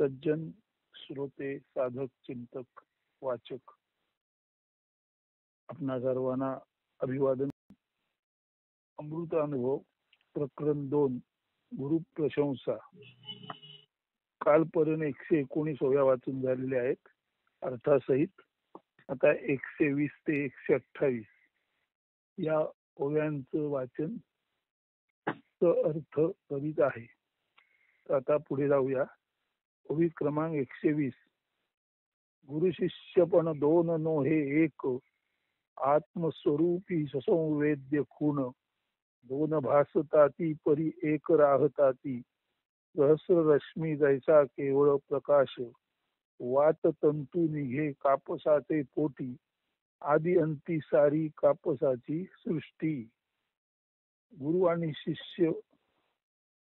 सज्जन श्रोते साधक चिंतक वाचक आपणा सर्वांना अभिवादन. अमृत अनुभव प्रकरण 2 गुरु प्रशंसा कालपर्यंत 119 वाचून झालेले आहेत अर्थासहित. आता 120 ते 128 या ओव्यांचं वाचन अर्थ करीत आहे. आता पुढे जाऊया. ओवी क्रमांक 120. गुरु शिष्यपण दोन नोहे एक, आत्मस्वरूपी ससंवेद्य खून. दोन भासताती परी एक राहताती, सहस्र रश्मी जैसा केवळ प्रकाश. वात तंतू निघे कापसाचे पोटी, आदि अंती सारी कापसाची सृष्टी. गुरु आणि शिष्य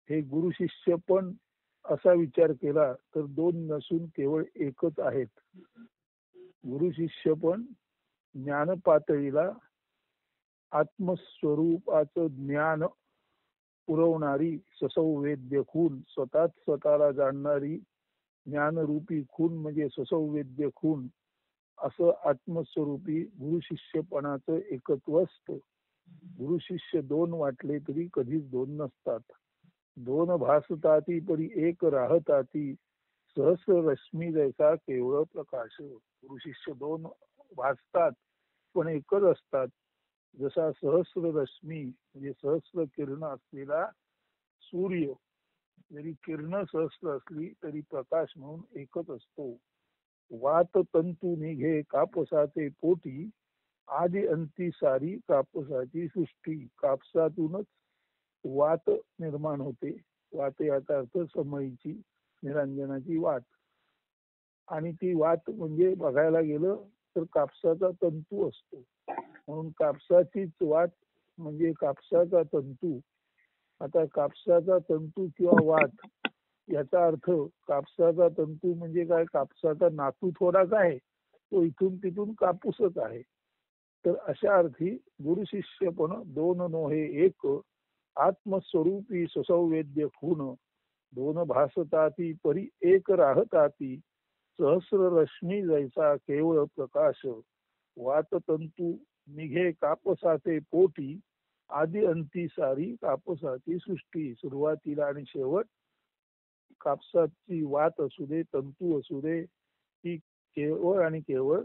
हे गुरु शिष्य पण असा विचार केला तर दोन नसून केवळ एकच आहेत. गुरु शिष्य पण ज्ञान पातळीला आत्मस्वरूपाचं ज्ञान पुरवणारी ससंवेद्य खून, स्वतःच स्वतःला जाणणारी ज्ञानरूपी खून म्हणजे ससंवेद्य खून, असं आत्मस्वरूपी गुरु शिष्यपणाचं एकत्व असतं. गुरु शिष्य दोन वाटले तरी कधीच दोन नसतात. दोन भासताती परी एक राहताती, सहस्र रश्मी जैसा केवळ प्रकाश. गुरु शिष्य दोन भासतात पण एकच असतात. जसा सहस्र रश्मी म्हणजे सहस्र किरण असलेला सूर्य, जरी किरण सहस्र असली तरी प्रकाश म्हणून एकच असतो. वात तंतू निघे कापसाचे पोटी, आदि अंती सारी कापसाची सृष्टी. कापसातूनच वात निर्माण होते. वात याचा अर्थ समयीची निरंजनाची वात. आणि ती वात म्हणजे बघायला गेलं तर कापसाचा तंतू असतो. म्हणून कापसाचीच वात म्हणजे कापसाचा तंतू. आता कापसाचा तंतू किंवा वात याचा अर्थ कापसाचा तंतू म्हणजे काय, कापसाचा नातू थोडाच आहे, तो इथून तिथून कापूसच आहे. तर अशा अर्थी गुरु शिष्य पण दोन नोहे एक, आत्मस्वरूपी ससंवेद्य खून. दोन भासताती परी एक राहताती, सहस्र रश्मी जैसा केवळ प्रकाश. वात तंतू निघे कापसाचे पोटी, आदि अंती सारी कापसाची सृष्टी. सुरुवातीला आणि शेवट कापसाची वात असू दे, तंतू असू दे, ती केवळ आणि केवळ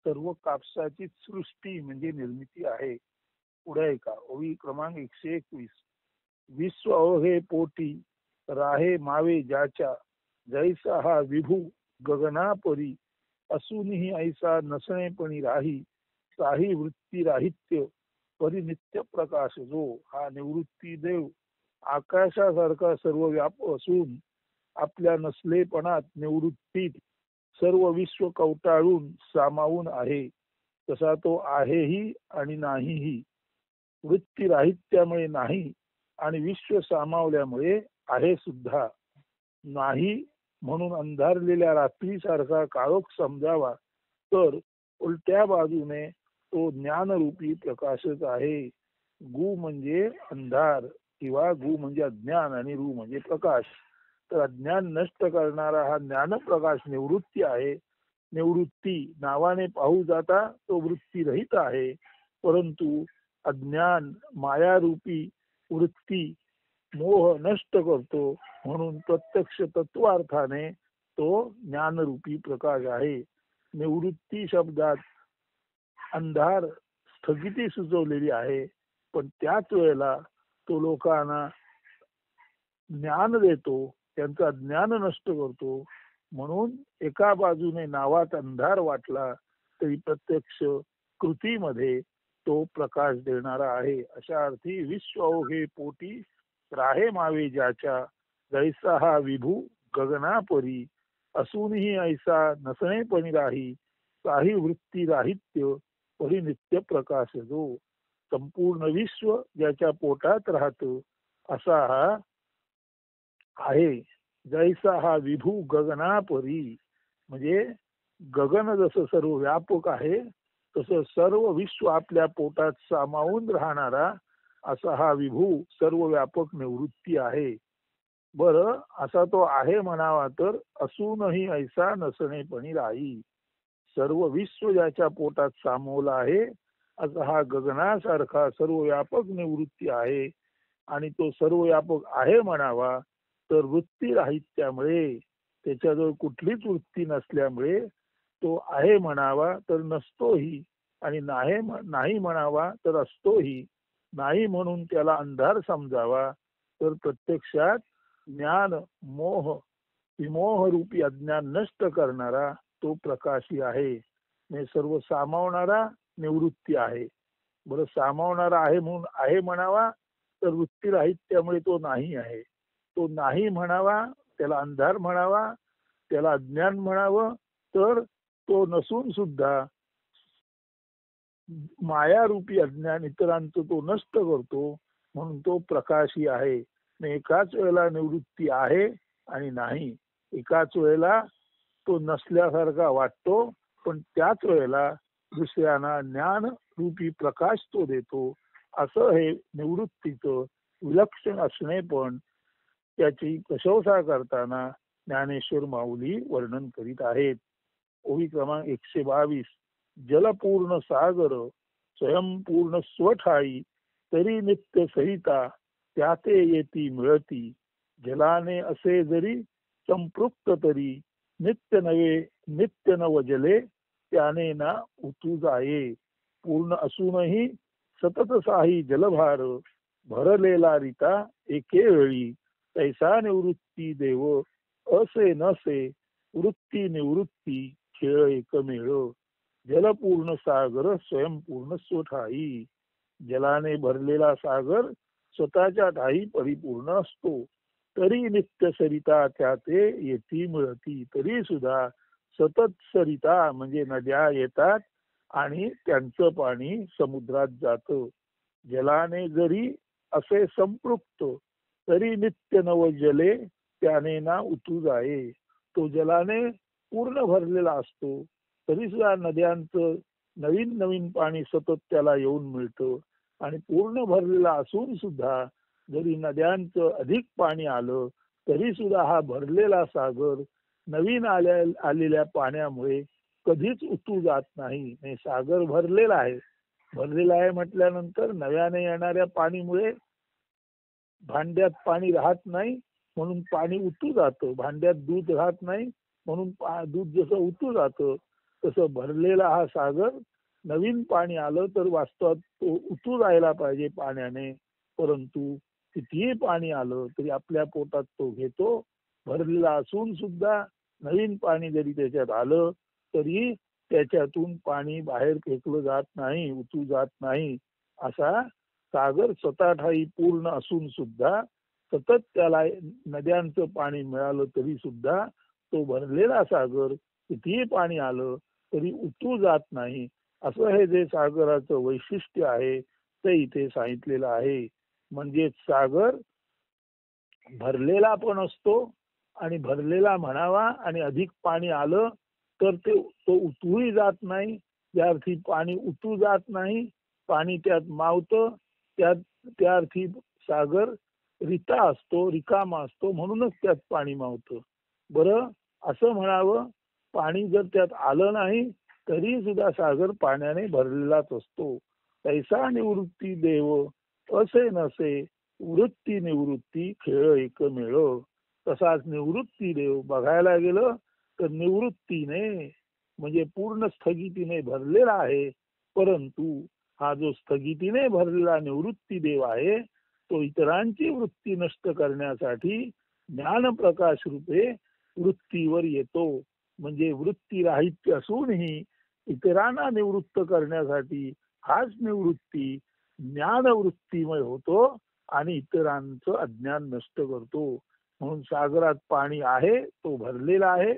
सर्व कापसाची सृष्टी म्हणजे निर्मिती आहे. पुढे ऐका. ओवी क्रमांक 121. विश्व अवघे पोटी राहे मावे ज्याच्या, जैसा हा विभू गगनापरी. असूनही ऐसा नसणेपणी राही, काही वृत्ती राहित्य परी नित्य प्रकाश. जो हा निवृत्ती देव आकाशासारखा सर्व व्याप असून आपल्या नसलेपणात निवृत्तीत सर्व विश्व कवटाळून सामावून आहे, तसा तो आहेही आणि नाहीही. वृत्ती राहित्यामुळे नाही आणि विश्व सामावल्यामुळे आहे सुद्धा. नाही म्हणून अंधारलेल्या रात्रीसारखा काळोख समजावा, तर उलट्या बाजूने तो ज्ञानरूपी प्रकाशच आहे. गु म्हणजे अंधार किंवा गु म्हणजे अज्ञान आणि रु म्हणजे प्रकाश. तर अज्ञान नष्ट करणारा हा ज्ञानप्रकाश निवृत्ती आहे. निवृत्ती नावाने पाहू जाता तो वृत्ती रहित आहे, परंतु अज्ञान मायारूपी वृत्ती मोह नष्ट करतो. म्हणून प्रत्यक्ष तत्वार्थाने तो ज्ञानरूपी प्रकाश आहे. निवृत्ती शब्दात अंधार स्थगिती सुचवलेली आहे, पण त्याच वेळेला तो लोकांना ज्ञान देतो, त्यांचा ज्ञान नष्ट करतो. म्हणून एका बाजूने नावात अंधार वाटला तरी प्रत्यक्ष कृतीमध्ये तो प्रकाश देणारा आहे. अशा अर्थी विश्व अवघे पोटी राहे मावे ज्याच्या, जैसा हा विभू गगनापरी. असूनही ऐसा नसणेपणी राही, काही वृत्ती राहित्य परी नित्य प्रकाश. जो संपूर्ण विश्व ज्याच्या पोटात राहतो असा हा आहे. जैसा हा विभू गगनापरी म्हणजे गगन जसं सर्व व्यापक आहे, तसं सर्व विश्व आपल्या पोटात सामावून राहणारा असा हा विभू सर्व व्यापक निवृत्ती आहे. बरं असा तो आहे म्हणावा तर असूनही ऐसा नसणेपणी राही. सर्व विश्व ज्याच्या पोटात सामावला आहे असा हा गगनासारखा सर्व व्यापक निवृत्ती आहे. आणि तो सर्व व्यापक आहे म्हणावा तर वृत्ती राहित्यामुळे, त्याच्याजवळ कुठलीच वृत्ती नसल्यामुळे तो आहे म्हणावा तर नसतोही, आणि नाही म्हणावा तर असतोही. नाही म्हणून त्याला अंधार समजावा तर प्रत्यक्षात ज्ञान मोह विमोह रूपी अज्ञान नष्ट करणारा तो प्रकाशी आहे. म्हणजे सर्व सामावणारा निवृत्ती आहे. बरं सामावणारा आहे म्हणून आहे म्हणावा तर वृत्ती राहित्यामुळे तो नाही आहे. तो नाही म्हणावा त्याला अंधार म्हणावा, त्याला अज्ञान म्हणावं तर तो नसून सुद्धा मायारूपी अज्ञान इतरांचं तो नष्ट करतो म्हणून तो प्रकाशी आहे. एकाच वेळेला निवृत्ती आहे आणि नाही, एकाच वेळेला तो नसल्यासारखा वाटतो पण त्याच वेळेला दुसऱ्यांना ज्ञान रूपी प्रकाश तो देतो. असं हे निवृत्तीचं विलक्षण असणे पण त्याची प्रशंसा करताना ज्ञानेश्वर माऊली वर्णन करीत आहेत. ओवी क्रमांक 122. जलपूर्ण सागर स्वयंपूर्ण स्वठाई तरी नित्य सरिता त्याते येती मिळती. जलाने असे जरी संपृक्त तरी नित्य नव जले त्याने ना उतू जाये. पूर्ण असूनही सतत साही जलभार भरलेला रिता एके वेळी तैसा निवृत्ती देव असे नसे वृत्ती निवृत्ती खेळ एकमेळ. जलपूर्ण सागर स्वयंपूर्ण स्वठाई. जलाने भरलेला सागर स्वतःच्या ठाई परिपूर्ण असतो. तरी नित्य सरिता त्याते येती मिळती. तरी सुद्धा सतत सरिता म्हणजे नद्या येतात आणि त्यांचं पाणी समुद्रात जातं. जलाने जरी असे संपृक्त तरी नित्य नव जले त्याने ना उतू जाये. तो जलाने पूर्ण भरलेला असतो तरी सुद्धा नद्यांचं नवीन नवीन पाणी सतत त्याला येऊन मिळतं. आणि पूर्ण भरलेला असून सुद्धा जरी नद्यांचं अधिक पाणी आलं तरी सुद्धा हा भरलेला सागर नवीन आलेल्या पाण्यामुळे कधीच उतू जात नाही. सागर भरलेला आहे म्हटल्यानंतर नव्याने येणाऱ्या पाणीमुळे भांड्यात पाणी राहत नाही म्हणून पाणी उतू जातं. भांड्यात दूध राहत नाही म्हणून दूध जसं उतू जातं तसं भरलेला हा सागर नवीन पाणी आलं तर वास्तवात तो उतू जायला पाहिजे पाण्याने. परंतु कितीही पाणी आलं तरी आपल्या पोटात तो घेतो. भरलेला असून सुद्धा नवीन पाणी जरी त्याच्यात आलं तरी त्याच्यातून पाणी बाहेर फेकलं जात नाही, उतू जात नाही. असा सागर स्वतः ठाई पूर्ण असून सुद्धा सतत त्याला नद्यांचं पाणी मिळालं तरी सुद्धा तो भरलेला सागर कितीही पाणी आलं तरी उतू जात नाही. असं हे जे सागराचं वैशिष्ट्य आहे ते इथे सांगितलेलं आहे. म्हणजे सागर भरलेला पण असतो आणि भरलेला म्हणावा आणि अधिक पाणी आलं तर तो उतूही जात नाही. त्या अर्थी पाणी उतू जात नाही, पाणी त्यात मावतं. त्या अर्थी सागर रिता असतो, रिकामा असतो म्हणूनच त्यात पाणी मावतं. बरं असं म्हणावं पाणी जर त्यात आलं नाही तरी सुद्धा सागर पाण्याने भरलेलाच असतो. तैसा निवृत्ती देव असे नसे वृत्ती निवृत्ती खेळ एकमेळ. तसाच निवृत्ती देव बघायला गेलं तर निवृत्तीने म्हणजे पूर्ण स्थगितीने भरलेला आहे. परंतु हा जो स्थगितीने भरलेला निवृत्ती देव आहे तो इतरांची वृत्ती नष्ट करण्यासाठी ज्ञान प्रकाश रूपे वृत्तीवर येतो. म्हणजे वृत्ती राहित्य असूनही इतरांना निवृत्त करण्यासाठी हाच निवृत्ती ज्ञानवृत्तीमय होतो आणि इतरांचं अज्ञान नष्ट करतो. म्हणून सागरात पाणी आहे, तो भरलेला आहे.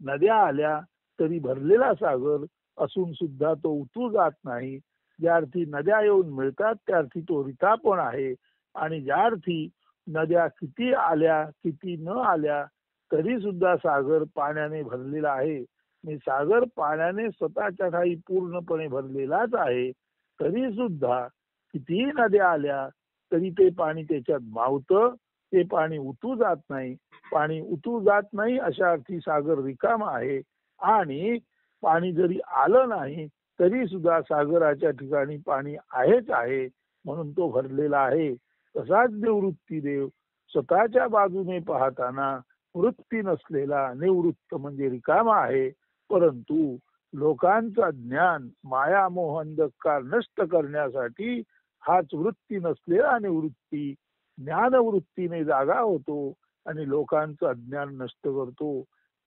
नद्या आल्या तरी भरलेला सागर असून सुद्धा तो उतू जात नाही. ज्या अर्थी नद्या येऊन मिळतात त्या अर्थी तो रिता पण आहे. आणि ज्या अर्थी नद्या किती आल्या किती न आल्या तरी सुद्धा सागर पाण्याने भरलेला आहे. सागर पाण्याने स्वतःच्या ठाई पूर्णपणे भरलेलाच आहे. तरी सुद्धा कितीही नद्या आल्या तरी ते पाणी त्याच्यात मावतं ते पाणी उतू जात नाही. पाणी उतू जात नाही अशा अर्थी सागर रिकामा आहे. आणि पाणी जरी आलं नाही तरी सुद्धा सागराच्या ठिकाणी पाणी आहेच आहे, म्हणून तो भरलेला आहे. तसाच निवृत्ती देव स्वतःच्या बाजूने पाहताना वृत्ती नसलेला निवृत्त म्हणजे रिकामा आहे. परंतु लोकांचा ज्ञान माया मोह अंधकार नष्ट करण्यासाठी हाच वृत्ती नसलेला निवृत्ती ज्ञानवृत्तीने जागा होतो आणि लोकांचं अज्ञान नष्ट करतो.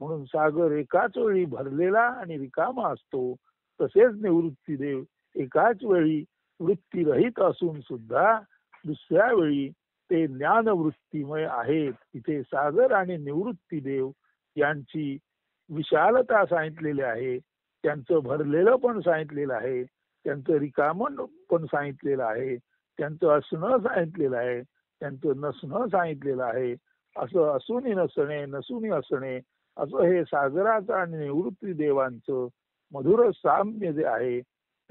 म्हणून सागर एकाच वेळी भरलेला आणि रिकामा असतो. तसेच निवृत्ती देव एकाच वेळी वृत्ती रहित असून सुद्धा दुसऱ्या वेळी ते ज्ञानवृत्तीमय आहेत. इथे सागर आणि निवृत्ती देव यांची विशालता सांगितलेली आहे. त्यांचं भरलेलं पण सांगितलेलं आहे, त्यांचं रिकामण पण सांगितलेलं आहे, त्यांचं असणं सांगितलेलं आहे, त्यांचं नसणं सांगितलेलं आहे. असं असूनही नसणे, नसूनही असणे, असं हे सागराचं आणि निवृत्ती देवांचं मधुर साम्य जे आहे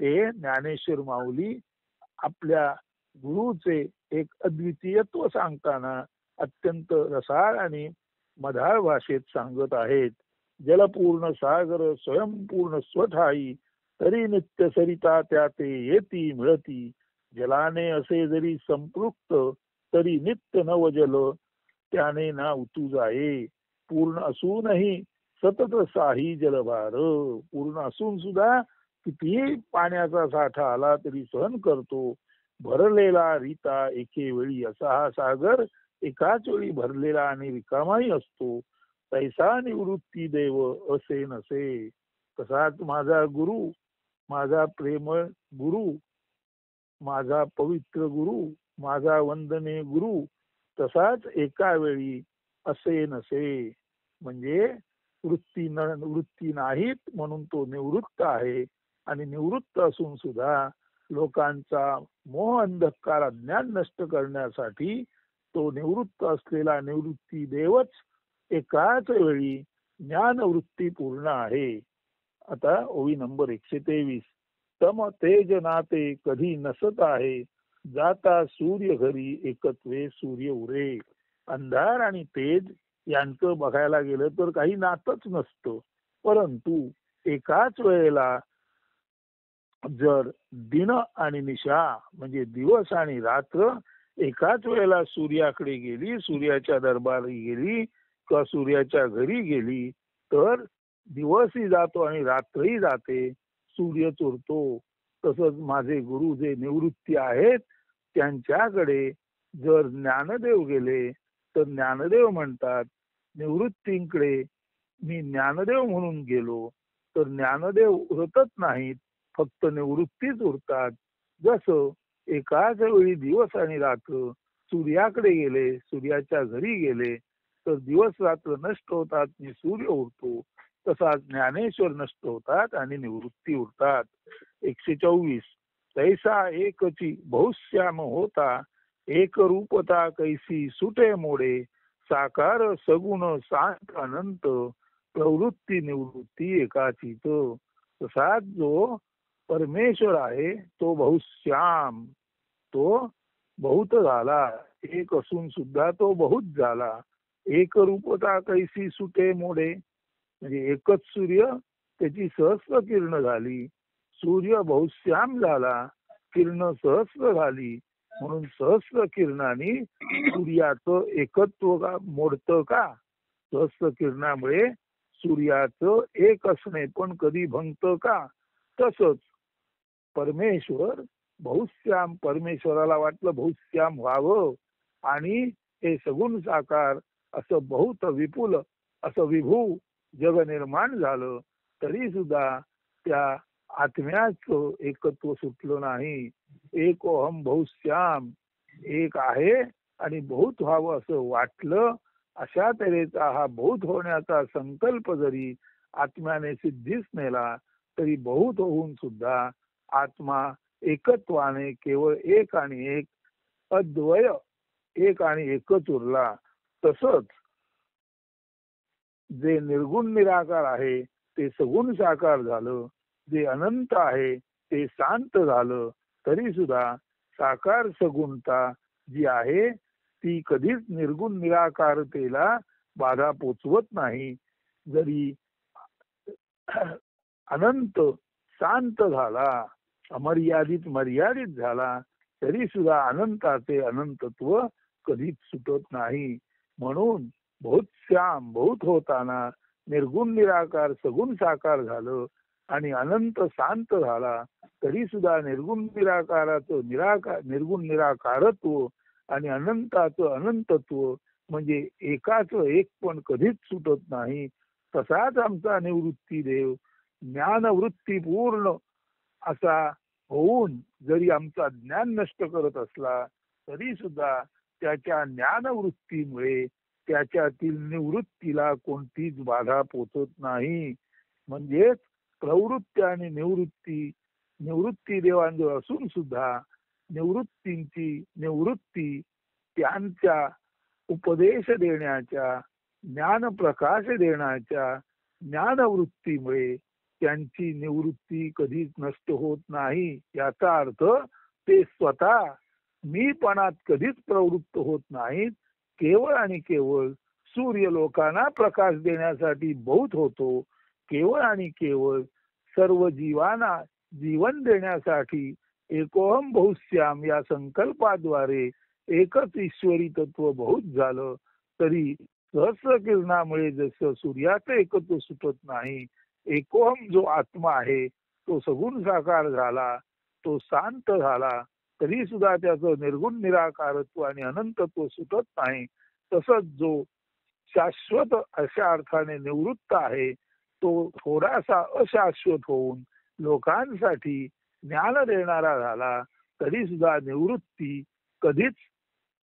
ते ज्ञानेश्वर माऊली आपल्या गुरुचे एक अद्वितीयत्व सांगताना अत्यंत रसाळ आणि मधाळ भाषेत सांगत आहेत. जलपूर्ण सागर स्वयंपूर्ण स्वठाई तरी नित्य सरिता त्या ते येती मिळती. जलाने असे जरी संपृक्त तरी नित्य नवजल त्याने ना उतू जाये. पूर्ण असूनही सतत साही जलभार. पूर्ण असून सुद्धा कितीही पाण्याचा साठा आला तरी सहन करतो. भरलेला रीता एके वेळी असा हा सागर एकाच वेळी भरलेला आणि रिकामाही असतो. तैसा निवृत्ती देव असे नसे. तसाच माझा गुरु, माझा प्रेमळ गुरु, माझा पवित्र गुरु, माझा वंदनीय गुरु तसाच एका वेळी असे नसे. म्हणजे वृत्ती नाहीत म्हणून तो निवृत्त आहे. आणि निवृत्त असून सुद्धा लोकांचा मोह अंधकार अज्ञान नष्ट करण्यासाठी तो निवृत्त असलेला निवृत्ती देवच एकाच वेळी ज्ञानवृत्ती पूर्ण आहे. आता ओवी नंबर 123. तम तेज नाते कधी नसत आहे, जाता सूर्य घरी एकत्वे सूर्य उरे. अंधार आणि तेज यांचं बघायला गेलं तर काही नातच नसतं. परंतु एकाच वेळेला जर दिन आणि निशा म्हणजे दिवस आणि रात्र एकाच वेळेला सूर्याकडे गेली, सूर्याच्या दरबारी गेली किंवा सूर्याच्या घरी गेली तर दिवसही जातो आणि रात्रही जाते, सूर्य चुरतो. तसंच माझे गुरु जे निवृत्ती आहेत त्यांच्याकडे जर ज्ञानदेव गेले तर ज्ञानदेव म्हणतात निवृत्तींकडे मी ज्ञानदेव म्हणून गेलो तर ज्ञानदेव उरतच नाहीत, फक्त निवृत्तीच उरतात. जसं एकाच वेळी दिवस आणि रात्र सूर्याकडे गेले, सूर्याच्या घरी गेले तर दिवस रात्र नष्ट होतात आणि सूर्य उरतो. तसाच ज्ञानेश्वर नष्ट होतात आणि निवृत्ती उरतात. 124. तैसा एकची बहुश्याम होता, एक रूपता कैसी सुटे मोडे. साकार सगुण सांत अनंत, प्रवृत्ती निवृत्ती एकाचीत. तसाच जो परमेश्वर आहे तो बहुश्याम, तो बहुत झाला. एक असून सुद्धा तो बहुत झाला. एक रूपता कैसी सुटे मोडे म्हणजे एकच सूर्य त्याची सहस्र किरण झाली. सूर्य बहुश्याम झाला, किरण सहस्र झाली. म्हणून सहस्र किरणांनी सूर्याचं एकत्व का मोडतं का? सहस्र किरणामुळे सूर्याचं एक असणे पण कधी भंगतं का? तसंच परमेश्वर बहुश्याम, परमेश्वराला वाटलं बहुश्याम व्हावं आणि हे सगुण साकार असं बहुत विपुल असं विभू जग निर्माण झालं तरी सुद्धा त्या आत्म्याचं एकत्व सुटलं नाही. एकोहम बहुश्याम, एक आहे आणि बहुत व्हावं असं वाटलं. अशा तऱ्हेचा हा बहुत होण्याचा संकल्प जरी आत्म्याने सिद्धीस नेला तरी बहुत होऊन सुद्धा आत्मा एकत्वाने केवळ एक आणि एक अद्वय एक आणि एकच उरला. तसंच जे निर्गुण निराकार आहे ते सगुण साकार झालं, जे अनंत आहे ते शांत झालं. तरी सुद्धा साकार सगुणता जी आहे ती कधीच निर्गुण निराकारतेला बाधा पोचवत नाही. जरी अनंत शांत झाला, अमर्यादित मर्यादित झाला, तरी सुद्धा अनंताचे अनंतत्व कधीच सुटत नाही. म्हणून बहुत श्याम बहुत होताना निर्गुण निराकार सगुण साकार झालं आणि अनंत शांत झाला, तरी सुद्धा निर्गुण निराकाराचं निर्गुण निराकारत्व आणि अनंताचं अनंतत्व म्हणजे एकाच एक पण कधीच सुटत नाही. तसाच आमचा निवृत्ती देव ज्ञानवृत्ती पूर्ण असा होऊन जरी आमचा ज्ञान नष्ट करत असला, तरी सुद्धा त्याच्या ज्ञानवृत्तीमुळे त्याच्यातील निवृत्तीला कोणतीच बाधा पोचत नाही. म्हणजेच प्रवृत्ती आणि निवृत्ती देवांजवळ असून सुद्धा निवृत्तींची निवृत्ती त्यांच्या उपदेश देण्याच्या, ज्ञान प्रकाश देण्याच्या ज्ञानवृत्तीमुळे त्यांची निवृत्ती कधीच नष्ट होत नाही. याचा अर्थ ते स्वतः मीपणात कधीच प्रवृत्त होत नाहीत. केवळ आणि केवळ सूर्य लोकांना प्रकाश देण्यासाठी बहुत होतो. केवळ आणि केवळ सर्व जीवांना जीवन देण्यासाठी एकोहम बहुश्याम या संकल्पाद्वारे एकच ईश्वरी तत्व बहुत झालं. तरी सहस्र किरणामुळे जसं सूर्याचं एकत्व सुटत नाही, एकोहम जो आत्मा आहे तो सगुण साकार झाला, तो शांत झाला, तरी सुद्धा त्याचं निर्गुण निराकारत्व आणि अनंतत्व सुटत नाही. तसंच जो शाश्वत अशा अर्थाने निवृत्त आहे तो थोडासा अशाश्वत होऊन लोकांसाठी ज्ञान देणारा झाला, तरी सुद्धा निवृत्ती कधीच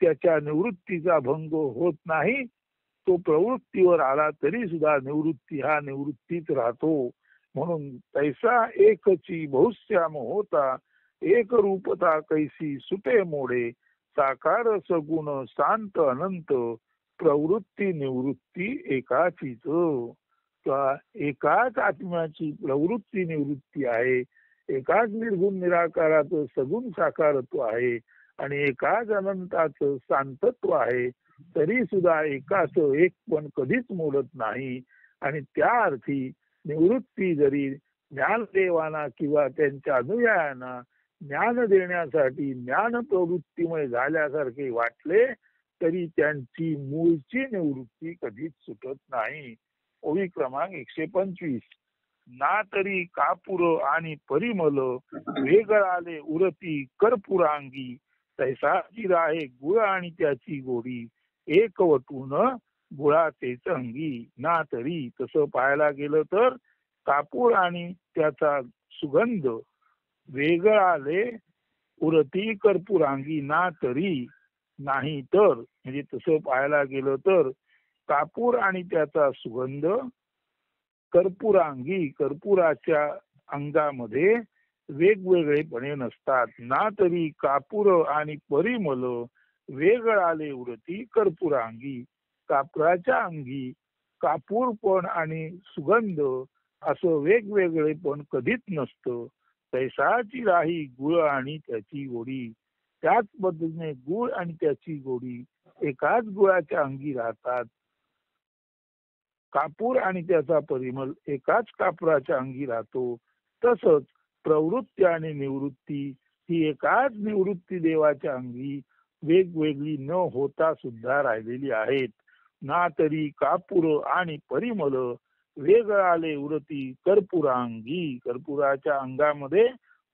त्याच्या निवृत्तीचा भंग होत नाही. तो प्रवृत्तीवर आला तरी सुद्धा निवृत्ती हा निवृत्तीच राहतो. म्हणून तैसा एकची बहुश्याम होता, एक रूपता कैसी सुटे मोडे, साकार सगुण शांत अनंत, प्रवृत्ती निवृत्ती एकाचीच. एकाच आत्म्याची प्रवृत्ती निवृत्ती आहे, एकाच निर्गुण निराकाराचं सगुण साकारत्व आहे आणि एकाच अनंताचं शांतत्व आहे. तरी सुद्धा एकाच एक पण कधीच मोडत नाही. आणि त्या अर्थी निवृत्ती जरी ज्ञानदेवांना किंवा त्यांच्या अनुयायांना ज्ञान देण्यासाठी ज्ञान प्रवृत्तीमुळे झाल्यासारखे वाटले, तरी त्यांची मूळची निवृत्ती कधीच सुटत नाही. ओवी क्रमांक 125. ना तरी कापूर आणि परिमल, वेगळाले उरती कर्पुरांगी, तैसाची राहे गुळ आणि त्याची गोडी, एकवटून गुळाचेच अंगी. ना तरी तसं पाहायला गेलं तर कापूर आणि त्याचा सुगंध, वेगळाले उरती कर्पुरांगी, ना तरी नाही तर, म्हणजे तसं पाहायला गेलं तर कापूर आणि त्याचा सुगंध कर्पुरांगी कर्पुराच्या अंगामध्ये वेगवेगळेपणे नसतात. ना तरी कापूर आणि परिमल वेगळाले उरती कर्पुरांगी, कापराच्या अंगी कापूर पण आणि सुगंध असं वेगवेगळे पण कधीच नसतं. तैसाची राही गुळ आणि त्याची गोडी. त्याच पद्धतीने गुळ आणि त्याची गोडी एकाच गुळाच्या अंगी राहतात. कापूर आणि त्याचा परिमल एकाच कापराच्या अंगी राहतो. तसंच प्रवृत्ती आणि निवृत्ती ही एकाच निवृत्ती देवाच्या अंगी वेगवेगळी न होता सुद्धा राहिलेली आहेत. ना तरी कापूर आणि परिमल वेगळाले उरती कर्पुरांगी, कर्पुराच्या अंगामध्ये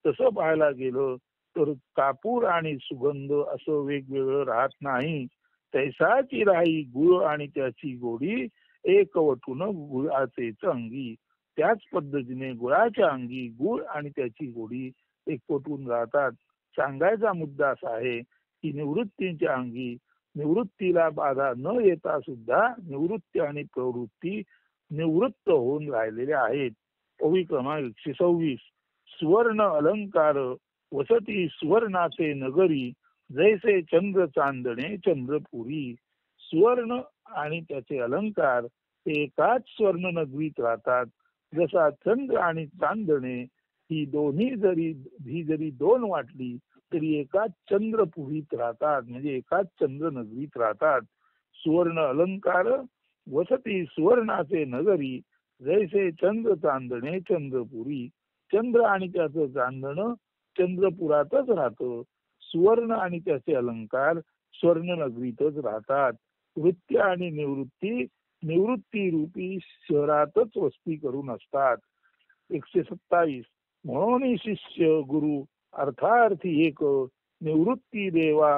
तसं पाहायला गेलं तर कापूर आणि सुगंध असं वेगवेगळं राहत नाही. तैसाची राही गुळ आणि त्याची गोडी, एकवटून गुळाचेच अंगी. त्याच पद्धतीने गुळाच्या अंगी गुळ आणि त्याची गोडी एकवटून राहतात. सांगायचा मुद्दा असा आहे की निवृत्तीच्या अंगी निवृत्तीला बाधा न येता सुद्धा निवृत्ती आणि प्रवृत्ती निवृत्त होऊन राहिलेल्या आहेत. ओवी क्रमांक 126. सुवर्ण अलंकार वसती सुवर्णाचे नगरी, जैसे चंद्र चांदणे चंद्रपुरी. सुवर्ण आणि त्याचे अलंकार ते एकाच स्वर्ण नगरीत राहतात. जसा चंद्र आणि चांदणे ही जरी दोन वाटली तरी एकाच चंद्रपुरीत राहतात, म्हणजे एकाच चंद्रनगरीत राहतात. सुवर्ण अलंकार वसती सुवर्णाचे नगरी, जैसे चंद्र चांदणे चंद्रपुरी. चंद्र आणि त्याचं चांदणं चंद्रपुरातच राहतं. सुवर्ण आणि त्याचे अलंकार स्वर्णनगरीतच राहतात. वृत्ती आणि निवृत्ती निवृत्ती रूपी शहरातच वस्ती करून असतात. 127. म्हणून शिष्य गुरु अर्थार्थी एक, निवृत्ती देवा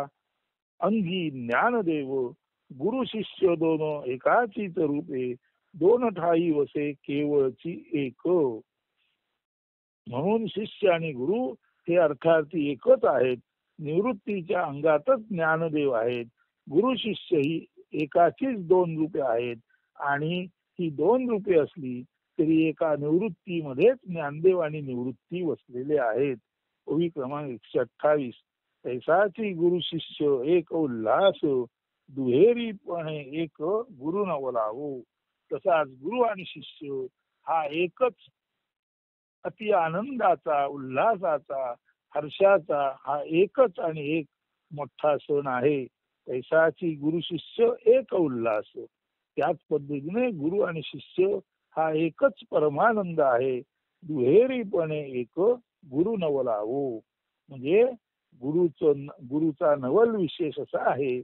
अंगी ज्ञानदेव. गुरु शिष्य दोन एकाचीच रूपे, दोन ठाई वसे केवळची एक. म्हणून शिष्य आणि गुरु हे अर्थार्थी एकच आहेत. निवृत्तीच्या अंगातच ज्ञानदेव आहेत. गुरु शिष्य ही एकाचीच दोन रूपे आहेत, आणि ही दोन रूपे असली तरी एका निवृत्तीमध्येच ज्ञानदेव आणि निवृत्ती वसलेले आहेत. ओवी क्रमांक 128. तैसाची गुरु शिष्य एक उल्हास, दुहेरीपणे एक गुरु नवलावो. तसाच गुरु आणि शिष्य हा एकच अति आनंदाचा, उल्हासाचा, हर्षाचा हा एकच आणि एक मोठा सण आहे. तैसाची गुरु शिष्य एक उल्हास. त्याच पद्धतीने गुरु आणि शिष्य हा एकच परमानंद आहे. दुहेरीपणे एक गुरु नवलावो. म्हणजे गुरुचा नवल विशेष असा आहे,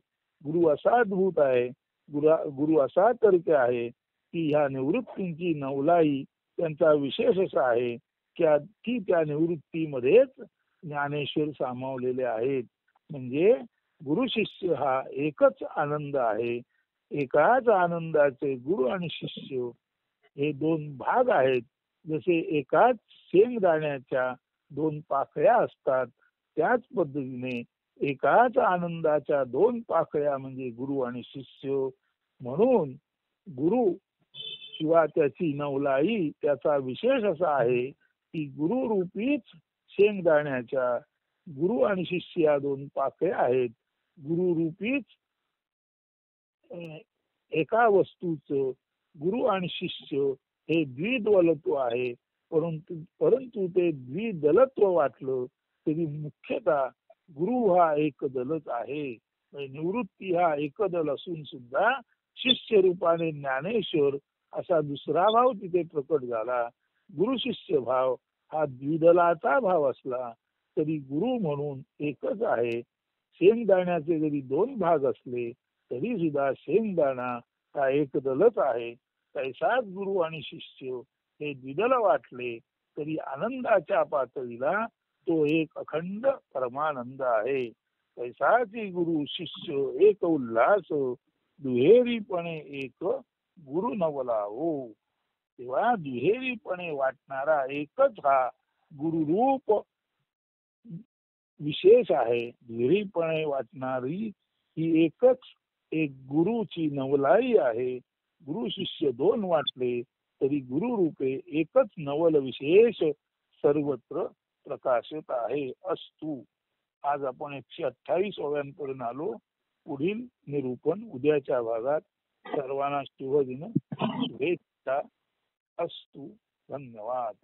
गुरु असा अद्भुत आहे, गुरु असा तर्क आहे की ह्या निवृत्तींची नवलाई त्यांचा विशेष असा आहे की त्या निवृत्तीमध्येच ज्ञानेश्वर सामावलेले आहेत. म्हणजे गुरु शिष्य हा एकच आनंद आहे. एकाच आनंदाचे गुरु आणि शिष्य हे दोन भाग आहेत. जसे एकाच शेंगदाण्याच्या दोन पाकळ्या असतात, त्याच पद्धतीने एकाच आनंदाच्या दोन पाकळ्या म्हणजे गुरु आणि शिष्य. म्हणून गुरु किंवा त्याची नवलाई त्याचा विशेष असा आहे की गुरु रूपीच शेंगदाण्याच्या गुरु आणि शिष्य या दोन पाकळ्या आहेत. गुरु रूपीच एका वस्तूचं गुरु आणि शिष्य हे द्विदलत्व आहे. परंतु ते द्विदलत्व वाटलं तरी मुख्यतः गुरु हा एकदलच आहे. निवृत्ती हा एकदल असून सुद्धा शिष्य रूपाने ज्ञानेश्वर असा दुसरा भाव तिथे प्रकट झाला. गुरु शिष्य भाव हा द्विदलाचा भाव असला तरी गुरु म्हणून एकच आहे. शेंगदाण्याचे जरी दोन भाग असले तरी सुद्धा शेंगदाणा हा एकदलच आहे. तैसाच गुरु आणि शिष्य हे द्विदल वाटले तरी आनंदाच्या पातळीला तो एक अखंड परमानंद आहे. तैसाची गुरु शिष्य एक उल्हास, दुहेरीपणे एक गुरु नवलावो. तेव्हा दुहेरीपणे वाटणारा एकच हा गुरुरूप विशेष आहे. दुहेरीपणे वाटणारी ही एकच एक गुरुची नवलाई आहे. गुरु शिष्य दोन वाटले तरी गुरु रूपे एकच नवल विशेष सर्वत्र प्रकाशित आहे. अस्तु. आज आपण 128 ओव्यांपर्यंत आलो. पुढील निरूपण उद्याच्या भागात. सर्वांना शुभ दिन, शुभेच्छा. अस्तु. धन्यवाद.